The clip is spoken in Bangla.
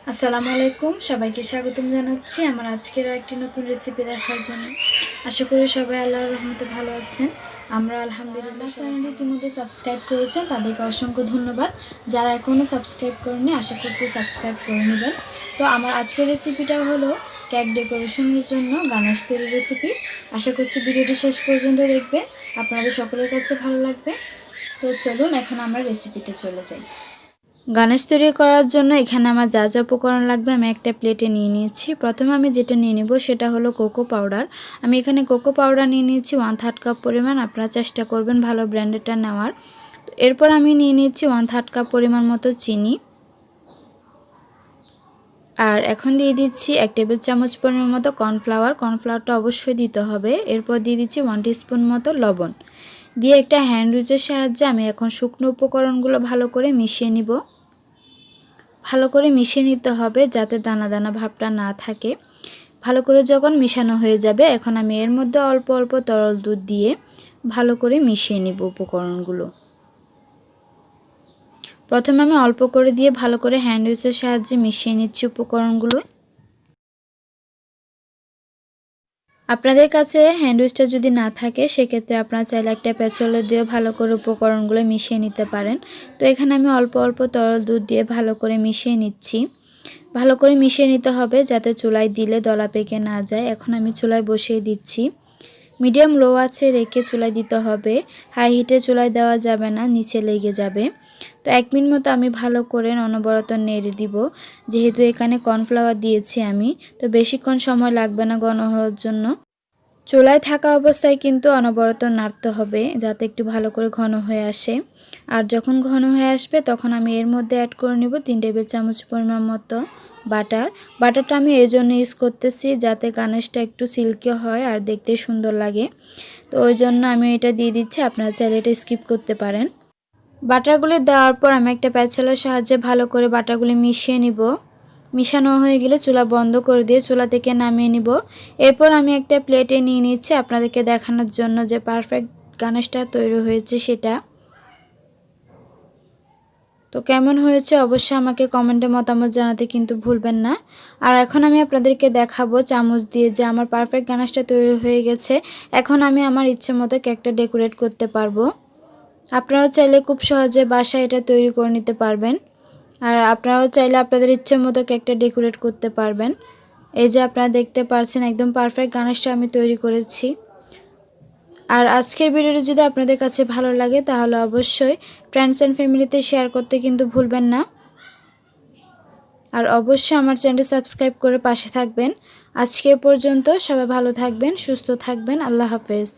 আসসালামু আলাইকুম, সবাইকে স্বাগতম জানাচ্ছি আমার আজকের একটি নতুন রেসিপি দেখার জন্য। আশা করি সবাই আল্লাহর রহমতে ভালো আছেন। আমরা আলহামদুলিল্লাহ। চ্যানেলটি ইতিমধ্যে সাবস্ক্রাইব করেছেন, তাদেরকে অসংখ্য ধন্যবাদ। যারা এখনও সাবস্ক্রাইব করেননি, আশা করছি সাবস্ক্রাইব করে নেবেন। তো আমার আজকের রেসিপিটা হলো কেক ডেকোরেশনের জন্য গানাশ তৈরির রেসিপি। আশা করছি ভিডিওটি শেষ পর্যন্ত দেখবেন, আপনাদের সকলের কাছে ভালো লাগবে। তো চলুন এখন আমরা রেসিপিতে চলে যাই। গানাশ তৈরি করার জন্য এখানে আমার যা যা উপকরণ লাগবে আমি একটা প্লেটে নিয়ে নিয়েছি। প্রথমে আমি যেটা নিয়ে নেব সেটা হলো কোকো পাউডার। আমি এখানে কোকো পাউডার নিয়ে নিয়েছি 1/3 কাপ পরিমাণ। আপনারা চেষ্টা করবেন ভালো ব্র্যান্ডেরটা নেওয়ার। এরপর আমি নিয়ে নিয়েছি 1/3 কাপ পরিমাণ মতো চিনি। আর এখন দিয়ে দিচ্ছি 1 টেবিল চামচ পরিমাণ মতো কর্নফ্লাওয়ার। কর্নফ্লাওয়ারটা অবশ্যই দিতে হবে। এরপর দিয়ে দিচ্ছি 1 টিস্পুন মতো লবণ। দিয়ে একটা হ্যান্ড উইচের সাহায্যে আমি এখন শুকনো উপকরণগুলো ভালো করে মিশিয়ে নিব। ভালো করে মিশিয়ে নিতে হবে যাতে দানা দানা ভাবটা না থাকে। ভালো করে যখন মিশানো হয়ে যাবে, এখন আমি এর মধ্যে অল্প অল্প তরল দুধ দিয়ে ভালো করে মিশিয়ে নিব উপকরণগুলো। প্রথমে আমি অল্প করে দিয়ে ভালো করে হ্যান্ড উইচের সাহায্যে মিশিয়ে নিচ্ছি উপকরণগুলো। আপনাদের কাছে হ্যান্ড উইচটা যদি না থাকে সেক্ষেত্রে আপনারা চাইলে একটা প্যাচলে দিয়ে ভালো করে উপকরণগুলো মিশিয়ে নিতে পারেন। তো এখানে আমি অল্প অল্প তরল দুধ দিয়ে ভালো করে মিশিয়ে নিচ্ছি। ভালো করে মিশিয়ে নিতে হবে যাতে চুলায় দিলে দলা পেকে না যায়। এখন আমি চুলায় বসিয়ে দিচ্ছি। মিডিয়াম লো আছে রেখে চুলায় দিতে হবে। হাই হিটে চুলায় দেওয়া যাবে না, নিচে লেগে যাবে। তো 1 মিনিট মতো আমি ভালো করে অনবরত নেড়ে দিব। যেহেতু এখানে কর্নফ্লাওয়ার দিয়েছি আমি, তো বেশিক্ষণ সময় লাগবে না ঘন হওয়ার জন্য। চুলায় থাকা অবস্থায় কিন্তু অনবরত নাড়তে হবে যাতে একটু ভালো করে ঘন হয়ে আসে। আর যখন ঘন হয়ে আসবে তখন আমি এর মধ্যে অ্যাড করে নেব 3 টেবিল চামচ পরিমাণ মতো বাটার। বাটারটা আমি এই জন্য ইউজ করতেছি যাতে গানাশটা একটু সিল্কি হয় আর দেখতে সুন্দর লাগে। তো ওই জন্য আমি এটা দিয়ে দিচ্ছি, আপনারা চাইলে এটা স্কিপ করতে পারেন। বাটারগুলি দেওয়ার পর আমি একটা প্যাচেলার সাহায্যে ভালো করে বাটারগুলি মিশিয়ে নিব। মিশানো হয়ে গেলে চুলা বন্ধ করে দিয়ে চুলা থেকে নামিয়ে নিব। এরপর আমি একটা প্লেটে নিয়ে নিচ্ছি আপনাদেরকে দেখানোর জন্য যে পারফেক্ট গানাশটা তৈরি হয়েছে সেটা। তো কেমন হয়েছে অবশ্যই আমাকে কমেন্টে মতামত জানাতে কিন্তু ভুলবেন না। আর এখন আমি আপনাদেরকে দেখাবো চামচ দিয়ে যে আমার পারফেক্ট গানাশটা তৈরি হয়ে গেছে। এখন আমি আমার ইচ্ছে মতো কেকটা ডেকোরেট করতে পারবো। আপনারাও চাইলে খুব সহজে বাসায় এটা তৈরি করে নিতে পারবেন। আর আপনারাও চাইলে আপনাদের ইচ্ছে মতো কেকটা ডেকোরেট করতে পারবেন। এই যে আপনারা দেখতে পাচ্ছেন একদম পারফেক্ট গানাশটা আমি তৈরি করেছি। আর আজকের ভিডিওটি যদি আপনাদের কাছে ভালো লাগে তাহলে অবশ্যই ফ্রেন্ডস অ্যান্ড ফ্যামিলিতে শেয়ার করতে কিন্তু ভুলবেন না। আর অবশ্যই আমার চ্যানেলটি সাবস্ক্রাইব করে পাশে থাকবেন। আজকে পর্যন্ত সবাই ভালো থাকবেন, সুস্থ থাকবেন। আল্লাহ হাফেজ।